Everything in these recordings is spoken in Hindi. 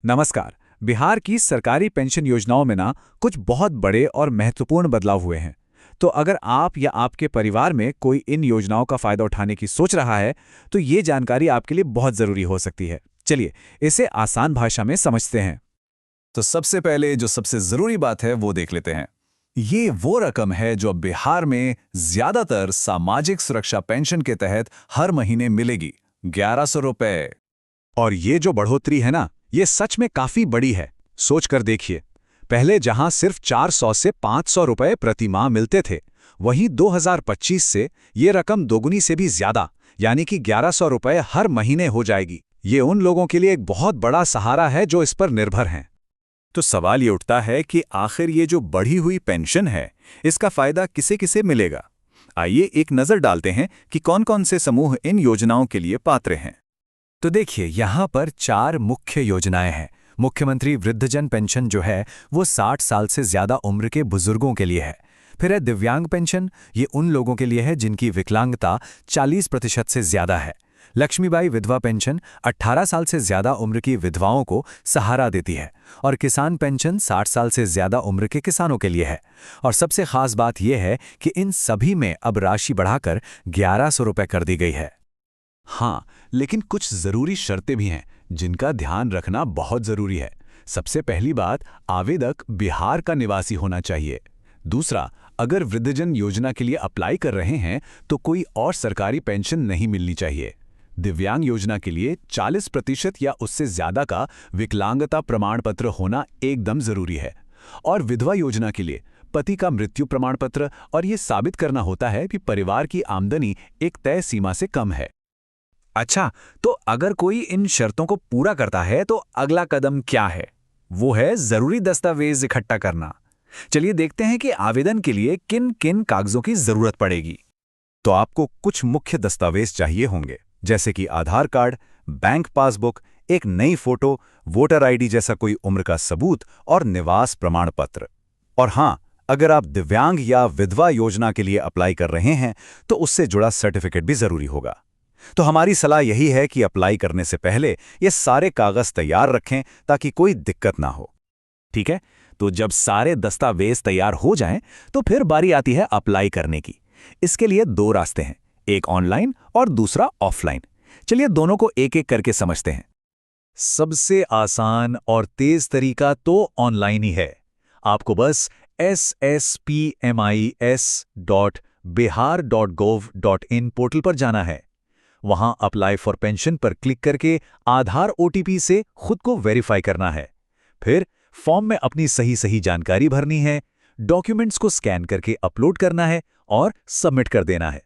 नमस्कार। बिहार की सरकारी पेंशन योजनाओं में ना कुछ बहुत बड़े और महत्वपूर्ण बदलाव हुए हैं। तो अगर आप या आपके परिवार में कोई इन योजनाओं का फायदा उठाने की सोच रहा है, तो ये जानकारी आपके लिए बहुत जरूरी हो सकती है। चलिए, इसे आसान भाषा में समझते हैं। तो सबसे पहले जो सबसे जरूरी बात है वो देख लेते हैं। ये वो रकम है जो अब बिहार में ज्यादातर सामाजिक सुरक्षा पेंशन के तहत हर महीने मिलेगी, 1100 रुपए। और ये जो बढ़ोतरी है ना, ये सच में काफी बड़ी है। सोच कर देखिए, पहले जहां सिर्फ 400 से 500 रुपए प्रति माह मिलते थे, वहीं 2025 से ये रकम दोगुनी से भी ज्यादा, यानी कि 1100 रुपए हर महीने हो जाएगी। ये उन लोगों के लिए एक बहुत बड़ा सहारा है जो इस पर निर्भर हैं। तो सवाल ये उठता है कि आखिर ये जो बढ़ी हुई पेंशन है, इसका फायदा किसे किसे मिलेगा। आइए एक नजर डालते हैं कि कौन कौन से समूह इन योजनाओं के लिए पात्र हैं। तो देखिए, यहाँ पर 4 मुख्य योजनाएं हैं। मुख्यमंत्री वृद्धजन पेंशन जो है वो 60 साल से ज्यादा उम्र के बुजुर्गों के लिए है। फिर है दिव्यांग पेंशन, ये उन लोगों के लिए है जिनकी विकलांगता 40% से ज्यादा है। लक्ष्मीबाई विधवा पेंशन 18 साल से ज्यादा उम्र की विधवाओं को सहारा देती है। और किसान पेंशन 60 साल से ज्यादा उम्र के किसानों के लिए है। और सबसे खास बात यह है कि इन सभी में अब राशि बढ़ाकर 1100 रुपये कर दी गई है। हाँ, लेकिन कुछ जरूरी शर्तें भी हैं जिनका ध्यान रखना बहुत जरूरी है। सबसे पहली बात, आवेदक बिहार का निवासी होना चाहिए। दूसरा, अगर वृद्धजन योजना के लिए अप्लाई कर रहे हैं तो कोई और सरकारी पेंशन नहीं मिलनी चाहिए। दिव्यांग योजना के लिए 40% या उससे ज्यादा का विकलांगता प्रमाण पत्र होना एकदम जरूरी है। और विधवा योजना के लिए पति का मृत्यु प्रमाण पत्र, और ये साबित करना होता है कि परिवार की आमदनी एक तय सीमा से कम है। अच्छा, तो अगर कोई इन शर्तों को पूरा करता है तो अगला कदम क्या है? वो है जरूरी दस्तावेज इकट्ठा करना। चलिए देखते हैं कि आवेदन के लिए किन किन कागजों की जरूरत पड़ेगी। तो आपको कुछ मुख्य दस्तावेज चाहिए होंगे, जैसे कि आधार कार्ड, बैंक पासबुक, एक नई फोटो, वोटर आईडी जैसा कोई उम्र का सबूत और निवास प्रमाण पत्र। और हाँ, अगर आप दिव्यांग या विधवा योजना के लिए अप्लाई कर रहे हैं तो उससे जुड़ा सर्टिफिकेट भी जरूरी होगा। तो हमारी सलाह यही है कि अप्लाई करने से पहले ये सारे कागज तैयार रखें ताकि कोई दिक्कत ना हो। ठीक है, तो जब सारे दस्तावेज तैयार हो जाएं, तो फिर बारी आती है अप्लाई करने की। इसके लिए 2 रास्ते हैं, एक ऑनलाइन और दूसरा ऑफलाइन। चलिए दोनों को एक एक करके समझते हैं। सबसे आसान और तेज तरीका तो ऑनलाइन ही है। आपको बस ssps.bihar.gov.in पोर्टल पर जाना है। वहां अप्लाई फॉर पेंशन पर क्लिक करके आधार ओटीपी से खुद को वेरीफाई करना है। फिर फॉर्म में अपनी सही जानकारी भरनी है, डॉक्यूमेंट्स को स्कैन करके अपलोड करना है और सबमिट कर देना है।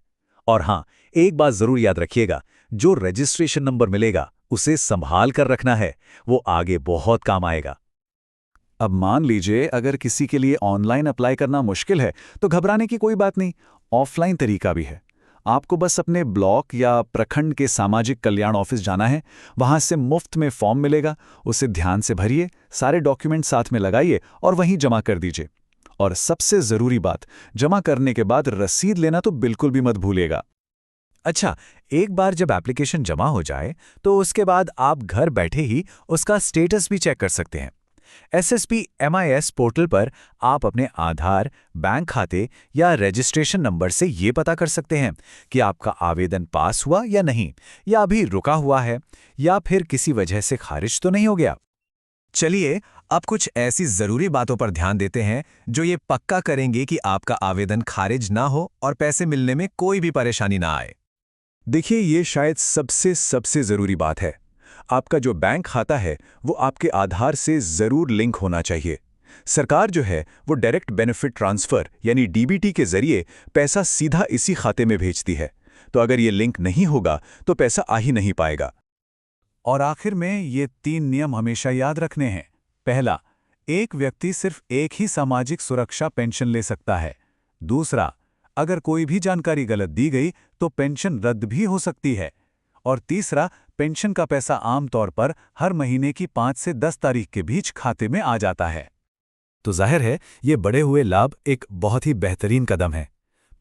और हां, एक बात जरूर याद रखिएगा, जो रजिस्ट्रेशन नंबर मिलेगा उसे संभाल कर रखना है, वो आगे बहुत काम आएगा। अब मान लीजिए अगर किसी के लिए ऑनलाइन अप्लाई करना मुश्किल है तो घबराने की कोई बात नहीं, ऑफलाइन तरीका भी है। आपको बस अपने ब्लॉक या प्रखंड के सामाजिक कल्याण ऑफिस जाना है। वहां से मुफ्त में फॉर्म मिलेगा, उसे ध्यान से भरिए, सारे डॉक्यूमेंट साथ में लगाइए और वहीं जमा कर दीजिए। और सबसे जरूरी बात, जमा करने के बाद रसीद लेना तो बिल्कुल भी मत भूलिएगा। अच्छा, एक बार जब एप्लीकेशन जमा हो जाए तो उसके बाद आप घर बैठे ही उसका स्टेटस भी चेक कर सकते हैं। SSP MIS पोर्टल पर आप अपने आधार, बैंक खाते या रजिस्ट्रेशन नंबर से ये पता कर सकते हैं कि आपका आवेदन पास हुआ या नहीं, या अभी रुका हुआ है, या फिर किसी वजह से खारिज तो नहीं हो गया। चलिए अब कुछ ऐसी जरूरी बातों पर ध्यान देते हैं जो ये पक्का करेंगे कि आपका आवेदन खारिज ना हो और पैसे मिलने में कोई भी परेशानी ना आए। देखिए, ये शायद सबसे जरूरी बात है। आपका जो बैंक खाता है वो आपके आधार से जरूर लिंक होना चाहिए। सरकार जो है वो डायरेक्ट बेनिफिट ट्रांसफर यानी DBT के जरिए पैसा सीधा इसी खाते में भेजती है। तो अगर ये लिंक नहीं होगा तो पैसा आ ही नहीं पाएगा। और आखिर में ये 3 नियम हमेशा याद रखने हैं। पहला, एक व्यक्ति सिर्फ एक ही सामाजिक सुरक्षा पेंशन ले सकता है। दूसरा, अगर कोई भी जानकारी गलत दी गई तो पेंशन रद्द भी हो सकती है। और तीसरा, पेंशन का पैसा आमतौर पर हर महीने की 5 से 10 तारीख के बीच खाते में आ जाता है। तो जाहिर है ये बढ़े हुए लाभ एक बहुत ही बेहतरीन कदम है।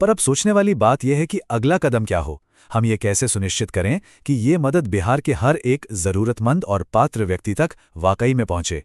पर अब सोचने वाली बात यह है कि अगला कदम क्या हो। हम ये कैसे सुनिश्चित करें कि ये मदद बिहार के हर एक ज़रूरतमंद और पात्र व्यक्ति तक वाकई में पहुंचे?